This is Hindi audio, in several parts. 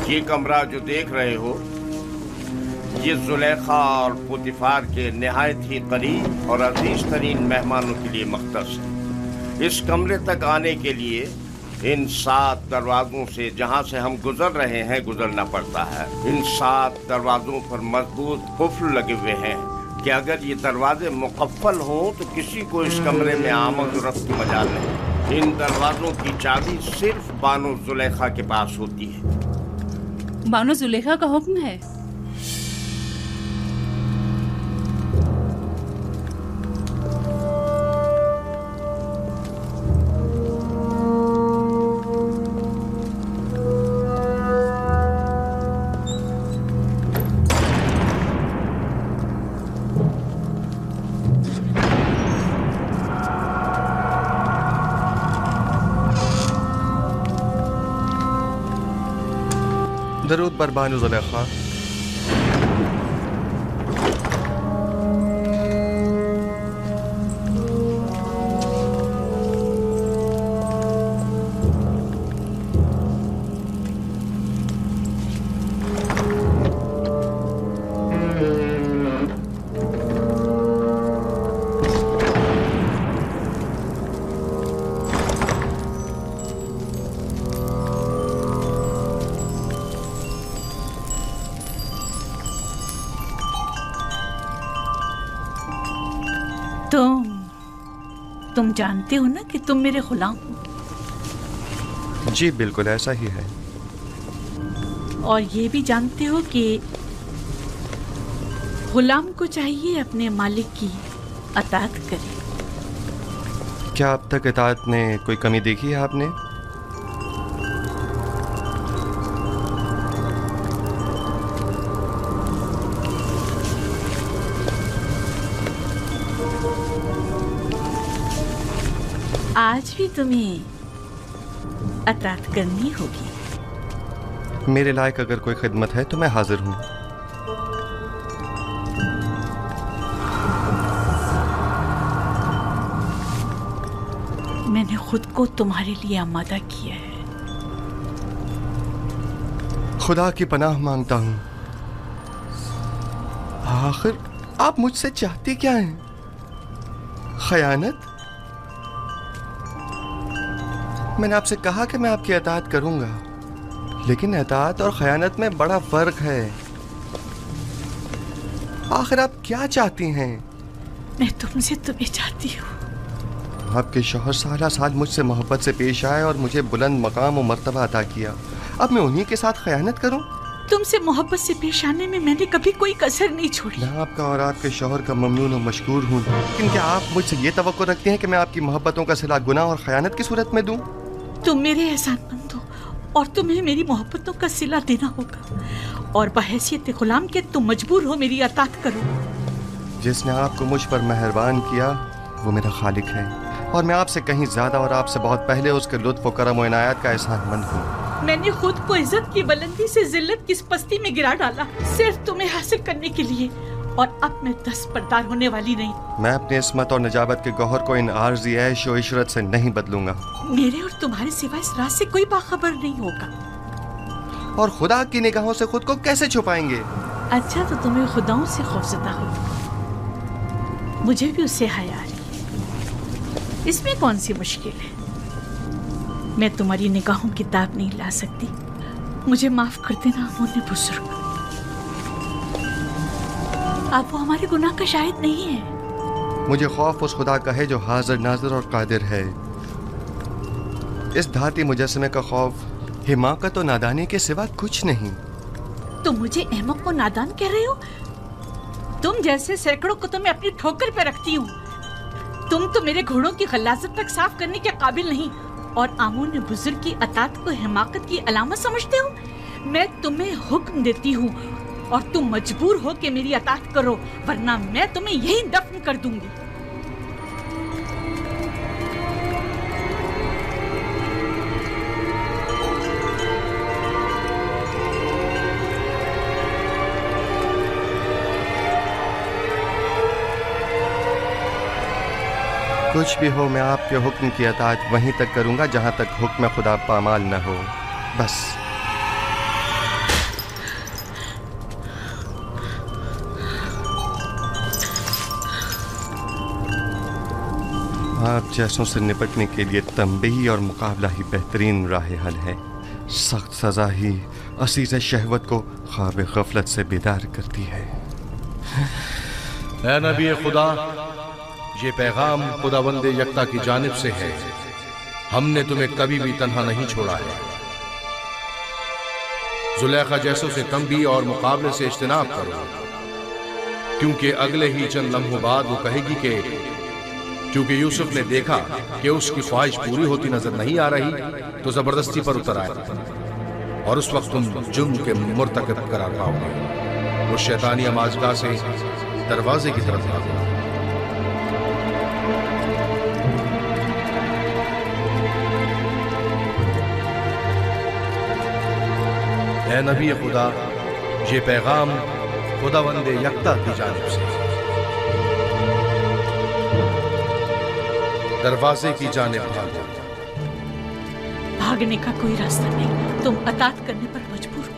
ये कमरा जो देख रहे हो, ये जुलेखा और पुतिफार के निहायत ही करीब और अजीज तरीन मेहमानों के लिए मख्तस है। इस कमरे तक आने के लिए इन 7 दरवाजों से जहां से हम गुजर रहे हैं गुजरना पड़ता है। इन 7 दरवाजों पर मजबूत कुफ्ल लगे हुए हैं कि अगर ये दरवाजे मुकफ्फल हों तो किसी को इस कमरे में आमद रफ्त की मजाल नहीं। इन दरवाजों की चाबी सिर्फ बानो जुलेखा के पास होती है। बानो जुलेखा का हुक्म है। दरूद बर बानो जुलेखा। तुम जानते हो ना कि तुम मेरे गुलाम हो। जी बिल्कुल ऐसा ही है। और ये भी जानते हो कि गुलाम को चाहिए अपने मालिक की अताअत करे। क्या अब तक इताअत में कोई कमी देखी है आपने? आज भी तुम्हें अताअत करनी होगी। मेरे लायक अगर कोई खिदमत है तो मैं हाजिर हूं। मैंने खुद को तुम्हारे लिए आमादा किया है। खुदा की पनाह मांगता हूं। आखिर आप मुझसे चाहती क्या हैं? खयानत? मैंने आपसे कहा कि मैं आपकी अताअत करूंगा, लेकिन अताअत और खयानत में बड़ा फर्क है। आखिर आप क्या चाहती हैं? मैं तुमसे तुम्हें चाहती हूँ। आपके शौहर साला साल मुझसे मोहब्बत से पेश आए और मुझे बुलंद मकाम और मर्तबा अता किया। अब मैं उन्हीं के साथ खयानत करूं? तुमसे मोहब्बत से पेश आने में मैंने कभी कोई कसर नहीं छोड़ी। मैं आपका और आपके शौहर का ममनून और मशकूर हूँ, लेकिन क्या आप मुझसे ये तवक्को रखते हैं कि मैं आपकी मोहब्बतों का सिला गुनाह और खयानत की सूरत में दूं? तुम मेरे एहसानमंद हो और तुम्हें मेरी मोहब्बतों का सिला देना होगा, और बहैसियत गुलाम के तुम मजबूर हो मेरी अताअत करो। जिसने आपको मुझ पर मेहरबान किया वो मेरा खालिक है, और मैं आपसे कहीं ज्यादा और आपसे बहुत पहले उसके लुत्फ व करम व इनायत का एहसानमंद हूँ। मैंने खुद को इज्जत की बुलंदी से जिल्लत की पस्ती में गिरा डाला सिर्फ तुम्हें हासिल करने के लिए, और अब मैं दस्तबरदार होने वाली नहीं। मैं अपनी इस्मत और नजाबत के गौहर को इन आर्जी ऐश और इशरत से नहीं बदलूंगा। मेरे और तुम्हारे सिवा इस राज से कोई बाखबर नहीं होगा। और खुदा की निगाहों से खुद को कैसे छुपाएंगे? अच्छा, तो तुम्हें खुदाओं से खौफजदा हो, मुझे भी उससे हया आ रही है। इसमें कौन सी मुश्किल है? मैं तुम्हारी निगाहों की ताब नहीं ला सकती। मुझे माफ कर देना अमूने बुजुर्ग। आप वो हमारे गुनाह का शाहिद नहीं है। मुझे खौफ उस खुदा का है जो हाजिर नाजिर और कादिर है। इस धाती मुजस्समे का खौफ हिमाकत और नादानी के सिवा कुछ नहीं। तुम मुझे अहमक और नादान कह रहे हो? तुम जैसे सैकड़ों को तो मैं अपनी ठोकर पे रखती हूँ। तुम तो मेरे घोड़ों की गलाजत तक साफ करने के काबिल नहीं, और आमून बुजुर्ग की अताअत को हिमाकत की अलामत समझते हो? मैं तुम्हें हुक्म देती हूँ और तुम मजबूर हो कि मेरी अताअत करो, वरना मैं तुम्हें यहीं दफन कर दूंगी। कुछ भी हो, मैं आपके हुक्म की अताअत वहीं तक करूंगा जहां तक हुक्म खुदा पामाल न हो। बस। आप जैसों से निपटने के लिए तंबीही और मुकाबला ही बेहतरीन राह हल है। सख्त सजा ही असीज़ शहवत को ख्वाब गफलत से बेदार करती है। ऐ नबी खुदा, ये पैगाम खुदावंद यकता की जानिब से है। हमने तुम्हें कभी भी तन्हा नहीं छोड़ा है। जुलेखा जैसों से तंबी और मुकाबले से इज्तनाब करो, क्योंकि अगले ही चंद लम्हों बाद वो कहेगी कि क्योंकि यूसुफ ने देखा कि उसकी ख्वाहिश पूरी होती नजर नहीं आ रही, तो जबरदस्ती पर उतर आए और उस वक्त तुम जुर्म के मुर्तकब करार पाओगे। उस शैतानी अमाजगाह से दरवाजे की तरफ भागो। ऐ नबी खुदा, ये पैगाम खुदावंद यकता की जानिब से दरवाजे की जानिब भागो। भागने का कोई रास्ता नहीं, तुम अतात करने पर मजबूर हो।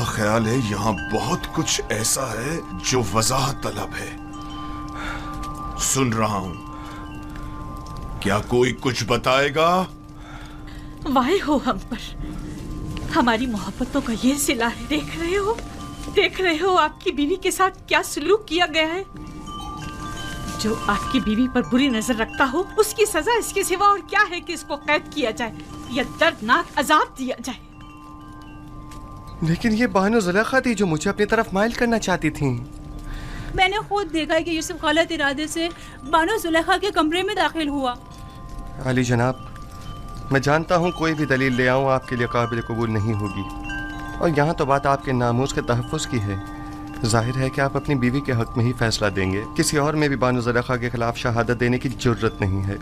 ख्याल है यहाँ बहुत कुछ ऐसा है जो वजाहत तलब है। सुन रहा हूं, क्या कोई कुछ बताएगा? वाहे हो हम पर, हमारी मोहब्बतों का ये सिला है। देख रहे हो आपकी बीवी के साथ क्या सलूक किया गया है। जो आपकी बीवी पर बुरी नजर रखता हो, उसकी सजा इसके सिवा और क्या है कि इसको कैद किया जाए या दर्दनाक अजाब दिया जाए। लेकिन ये बानो जुलेखा थी जो मुझे अपनी तरफ माइल करना चाहती थी। मैंने खुद देखा कि यूसुफ गलत इरादे से बानो जुलेखा के कमरे में दाखिल हुआ। अली जनाब, मैं जानता हूँ कोई भी दलील ले आऊँ आपके लिए काबिल कबूल नहीं होगी, और यहाँ तो बात आपके नामूस के तहफ़्फ़ुज़ की है। जाहिर है कि आप अपनी बीवी के हक़ में ही फैसला देंगे। किसी और में भी बानो जुलेखा के खिलाफ शहादत देने की ज़रूरत नहीं है,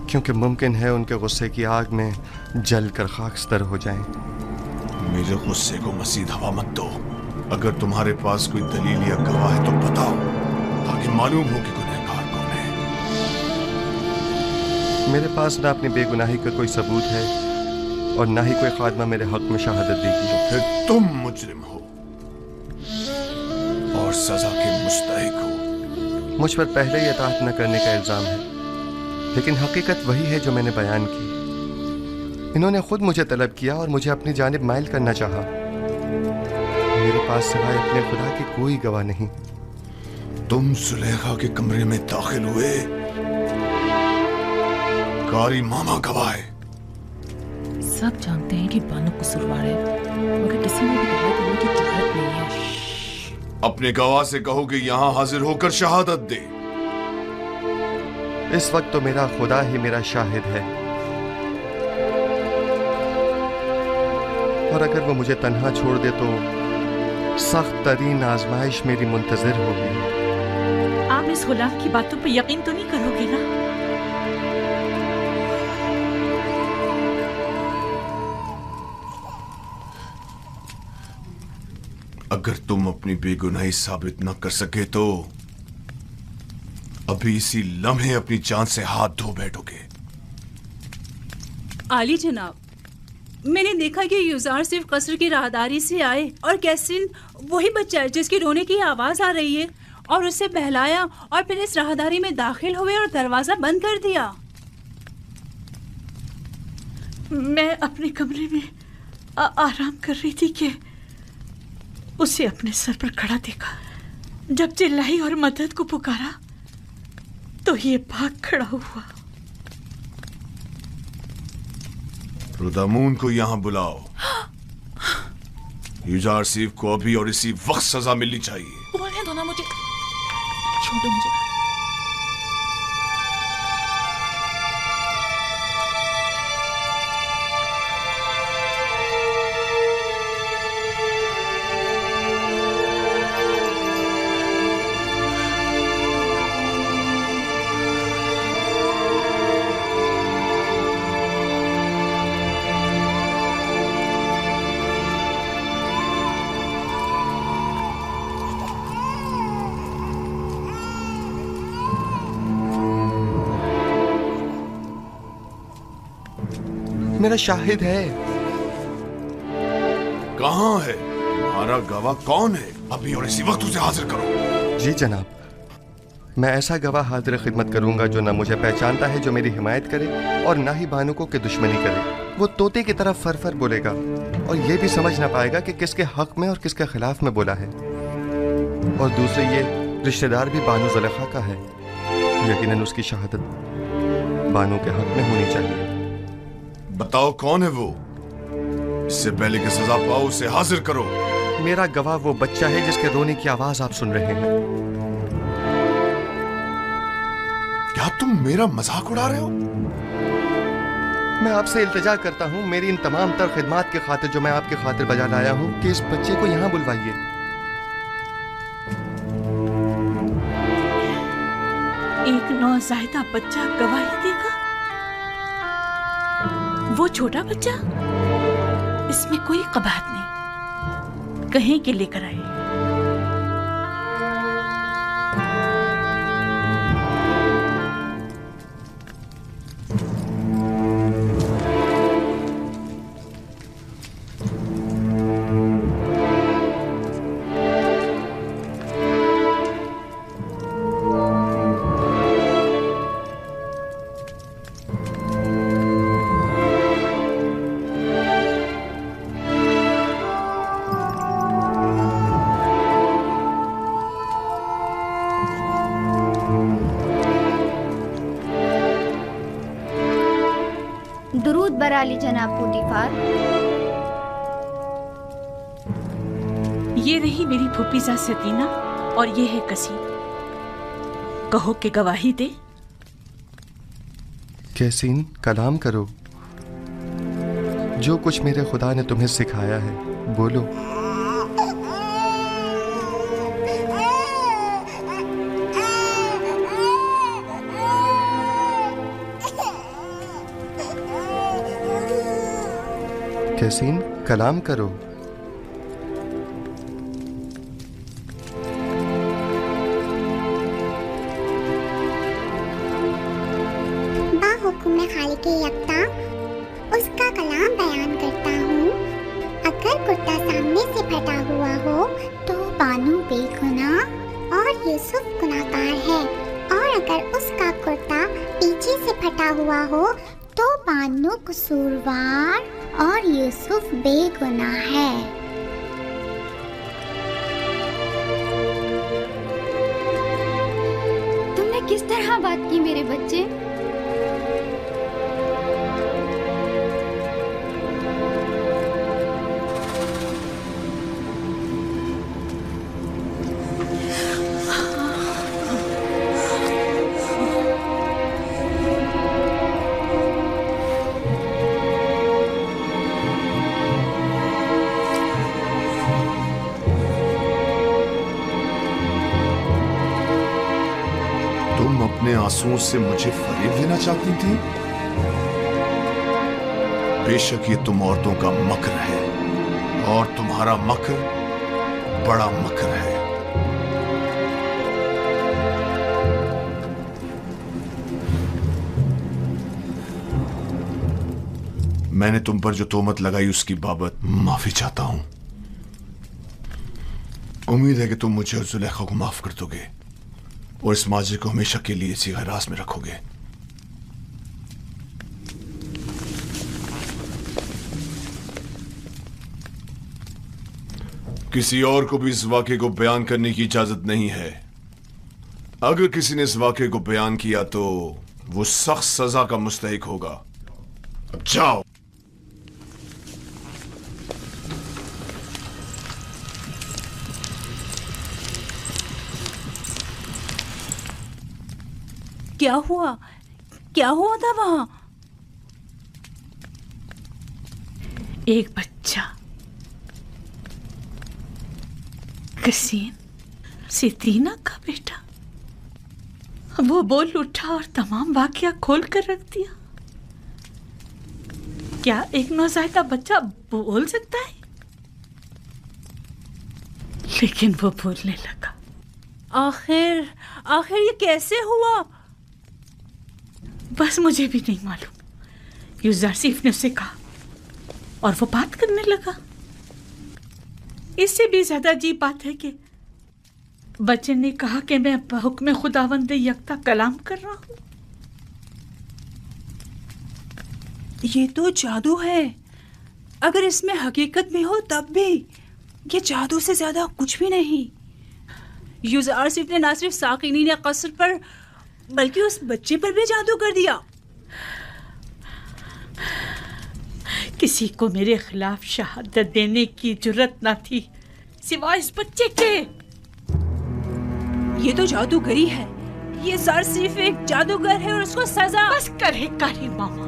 क्योंकि मुमकिन है उनके गुस्से की आग में जल कर खाकस्तर हो जाएं। मेरे गुस्से को मज़ीद हवा मत दो। अगर तुम्हारे पास कोई दलील या गवाह है तो बताओ, ताकि मालूम हो कि गुनहगार कौन है। मेरे पास ना अपनी बेगुनाही का कोई सबूत है और ना ही कोई खादमा मेरे हक में शहादत देगी। तो फिर तुम मुजरिम हो और सजा के मुस्तहिक हो। मुझ पर पहले ही इताअत न करने का इल्ज़ाम है, लेकिन हकीकत वही है जो मैंने बयान की। इन्होंने खुद मुझे तलब किया और मुझे अपनी जानिब माइल करना चाहा। मेरे पास सिवाय अपने खुदा के कोई गवाह नहीं। तुम जुलेखा के कमरे में दाखिल हुए, कारी मामा गवाह है। सब जानते हैं कि बानो कसूरवार है, मगर किसी ने भी गवाही देने की जुर्रत नहीं है। अपने गवाह से कहो कि यहाँ हाजिर होकर शहादत दे। इस वक्त तो मेरा खुदा ही मेरा शाहिद है, और अगर वो मुझे तन्हा छोड़ दे तो सख्त तरीन आजमाइश मेरी मुंतजर होगी। आप इस गुलाम की बातों पर यकीन तो नहीं करोगे ना? अगर तुम अपनी बेगुनाही साबित न कर सके तो अभी इसी लम्हे अपनी जान से हाथ धो बैठोगे। आली जनाब, मैंने देखा कि युजार सिर्फ कसर की राहदारी से आए और कैसिन वही बच्चा है जिसकी रोने की आवाज आ रही है, और उसे बहलाया और फिर इस राहदारी में दाखिल हुए और दरवाजा बंद कर दिया। मैं अपने कमरे में आराम कर रही थी कि उसे अपने सर पर खड़ा देखा। जब चिल्लाई और मदद को पुकारा तो ये भाग खड़ा हुआ। रुदामून को यहाँ बुलाओ। युजार सिर्फ को अभी और इसी वक्त सजा मिलनी चाहिए। बोलने दो ना मुझे, छोड़ो मुझे। मेरा शाहिद है। कहाँ है हमारा गवाह? कौन है? अभी और इसी वक्त उसे हाजिर करो। जी जनाब, मैं ऐसा गवाह हाजिर खिदमत करूंगा जो ना मुझे पहचानता है, जो मेरी हिमायत करे, और ना ही बानुको की दुश्मनी करे। वो तोते की तरफ फर फर बोलेगा और ये भी समझ ना पाएगा कि किसके हक में और किसके खिलाफ में बोला है। और दूसरे ये रिश्तेदार भी बानो ज़ुलेखा का है। यकीनन उसकी शहादत बानो के हक में होनी चाहिए। बताओ कौन है वो? इससे पहले कि सजा पाओ उसे हाजिर करो। मेरा गवाह वो बच्चा है जिसके रोने की आवाज आप सुन रहे हैं। क्या तुम मेरा मजाक उड़ा रहे हो? मैं आपसे इल्तिजा करता हूँ, मेरी इन तमाम तर खिदमात की खातिर जो मैं आपके खातिर बजा लाया हूँ, कि इस बच्चे को यहाँ बुलवाइए। एक नौज़ायदा बच्चा गवाही देगा? वो छोटा बच्चा? इसमें कोई कबाहत नहीं, कहीं के लेकर आए। दुरूद बराली जनाब पुटीफार। ये रही मेरी फूफीजा सतीना और ये है कसीम। कहो कि गवाही दे। कैसीन, कलाम करो। जो कुछ मेरे खुदा ने तुम्हें सिखाया है बोलो। कैसीन, कलाम करो। बाहुकुम खालिक यकता उसका कलाम बयान करता हूँ। अगर कुर्ता सामने से फटा हुआ हो तो बानू बेगुनाह और यूसुफ गुनाहगार है, और अगर उसका कुर्ता पीछे से फटा हुआ हो तो बानू कसूरवार और यूसुफ बेगुनाह है। तुमने किस तरह बात की मेरे बच्चे? अपने आंसुओं से मुझे फरेब देना चाहती थी। बेशक ये तुम औरतों का मकर है, और तुम्हारा मकर बड़ा मकर है। मैंने तुम पर जो तोहमत लगाई उसकी बाबत माफी चाहता हूं। उम्मीद है कि तुम मुझे और जुलेखा को माफ कर दोगे और इस माजरे को हमेशा के लिए इसी हिरास में रखोगे। किसी और को भी इस वाक़े को बयान करने की इजाजत नहीं है। अगर किसी ने इस वाक़े को बयान किया तो वो सख्त सजा का मुस्तहिक होगा। अब जाओ। क्या हुआ? क्या हुआ था वहां? एक बच्चा कसीम, सितीना का बेटा, वो बोल उठा और तमाम वाकया खोल कर रख दिया। क्या एक नौज़ायदा बच्चा बोल सकता है? लेकिन वो बोलने लगा। आखिर ये कैसे हुआ? बस मुझे भी नहीं मालूम। यूसुफ ने उसे कहा और वो बात करने लगा। इससे भी ज्यादा अजीब बात है कि बच्चे ने कहा कि मैं हुक्म खुदावंद यकता कलाम कर रहा हूं। ये तो जादू है। अगर इसमें हकीकत में हो तब भी ये जादू से ज्यादा कुछ भी नहीं। यूसुफ ने ना सिर्फ साकिनीन कसर पर बल्कि उस बच्चे पर भी जादू कर दिया। किसी को मेरे खिलाफ शहादत देने की जुर्रत ना थी सिवाय इस बच्चे के। ये तो जादूगरी है। ये सिर्फ एक जादूगर है और उसको सजा। बस करे कारी मामा।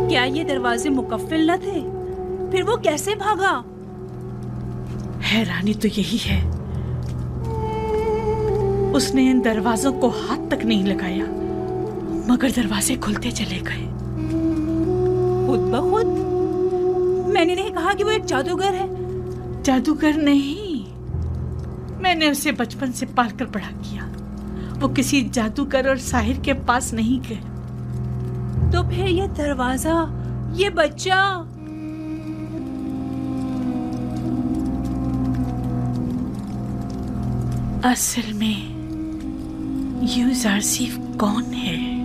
क्या ये दरवाजे मुकफ्फिल न थे? फिर वो कैसे भागा? हैरानी तो यही है, उसने इन दरवाजों को हाथ तक नहीं लगाया मगर दरवाजे खुलते चले गए खुद ब खुद। मैंने नहीं कहा कि वो एक जादूगर है। जादूगर नहीं, मैंने उसे बचपन से पालकर बड़ा किया। वो किसी जादूगर और साहिर के पास नहीं गए। तो फिर ये दरवाजा, ये बच्चा, असल में यूसुफ कौन है?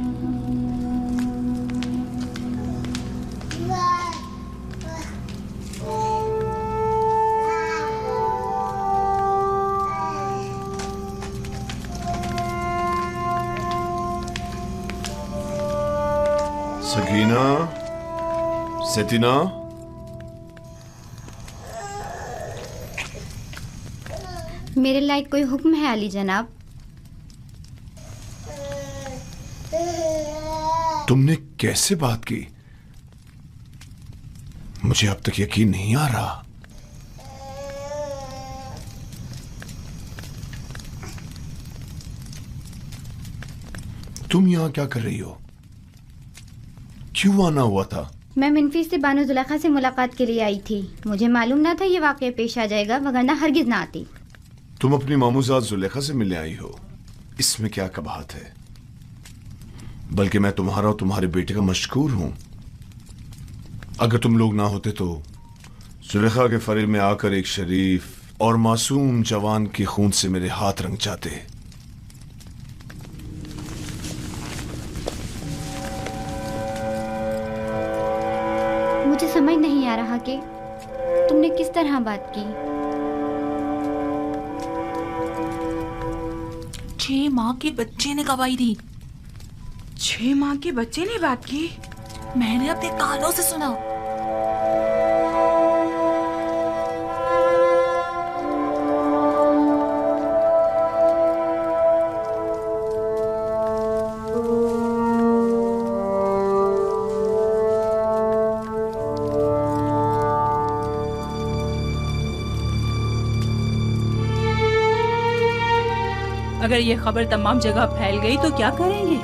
सकीना, सतीना, मेरे लायक कोई हुक्म है अली जनाब? तुमने कैसे बात की? मुझे अब तक यकीन नहीं आ रहा। तुम यहां क्या कर रही हो? क्यों आना हुआ था? मैं मिनफी से बानो जुलेखा से मुलाकात के लिए आई थी। मुझे मालूम ना था ये वाकया पेश आ जाएगा, वगरना हरगिज ना आती। तुम अपनी मामूजात जुलेखा से मिलने आई हो, इसमें क्या कबाहत है? बल्कि मैं तुम्हारा और तुम्हारे बेटे का मशकूर हूं। अगर तुम लोग ना होते तो जुलेखा के फरेब में आकर एक शरीफ और मासूम जवान के खून से मेरे हाथ रंग जाते। मुझे समझ नहीं आ रहा कि तुमने किस तरह बात की। 6 माह के बच्चे ने गवाही दी। 6 माह के बच्चे ने बात की? मैंने अपने कानों से सुना। अगर ये खबर तमाम जगह फैल गई तो क्या करेंगे?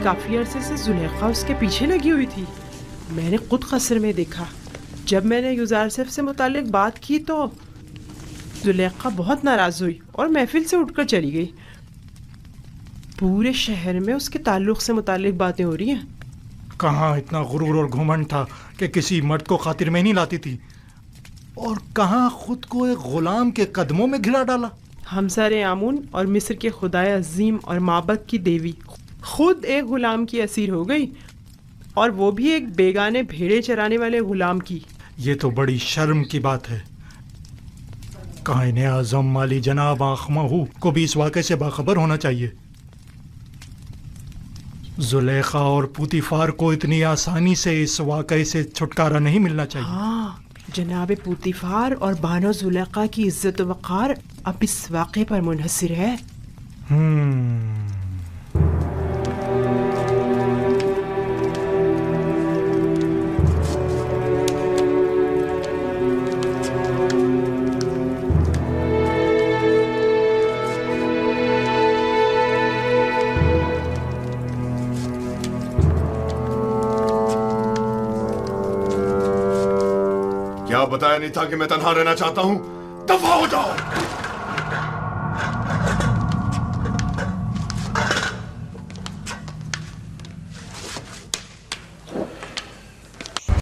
काफी अरसे से जुलेखा उसके पीछे लगी हुई थी। मैंने खुद कस्र में देखा। जब मैंने युजारसिफ से मुतालिक बात की तो जुलेखा बहुत नाराज हुई और महफिल से उठकर चली गई। पूरे शहर में उसके ताल्लुक से मुतालिक बातें हो रही हैं। कहाँ इतना गुरूर और घुमंड था कि किसी मर्द को खातिर में नहीं लाती थी, और कहाँ खुद को एक गुलाम के कदमों में घिरा डाला। हमसारे आमून और मिस्र के खुदाए अजीम और माबद की देवी खुद एक गुलाम की असीर हो गई, और वो भी एक बेगाने भेड़े चराने वाले गुलाम की। ये तो बड़ी शर्म की बात है। कायने आज़म माली जनाब आखमहू को भी इस वाक़े से बाखबर होना चाहिए। जुलेखा और पुतीफार को इतनी आसानी से इस वाक़े से छुटकारा नहीं मिलना चाहिए। हाँ, जनाब पुतीफार और बानो जुलेखा की इज्जत व वक़ार अब इस वाक़े पर मुनहसिर है। क्या बताया नहीं था कि मैं तन्हा रहना चाहता हूं? दफा हो जाओ।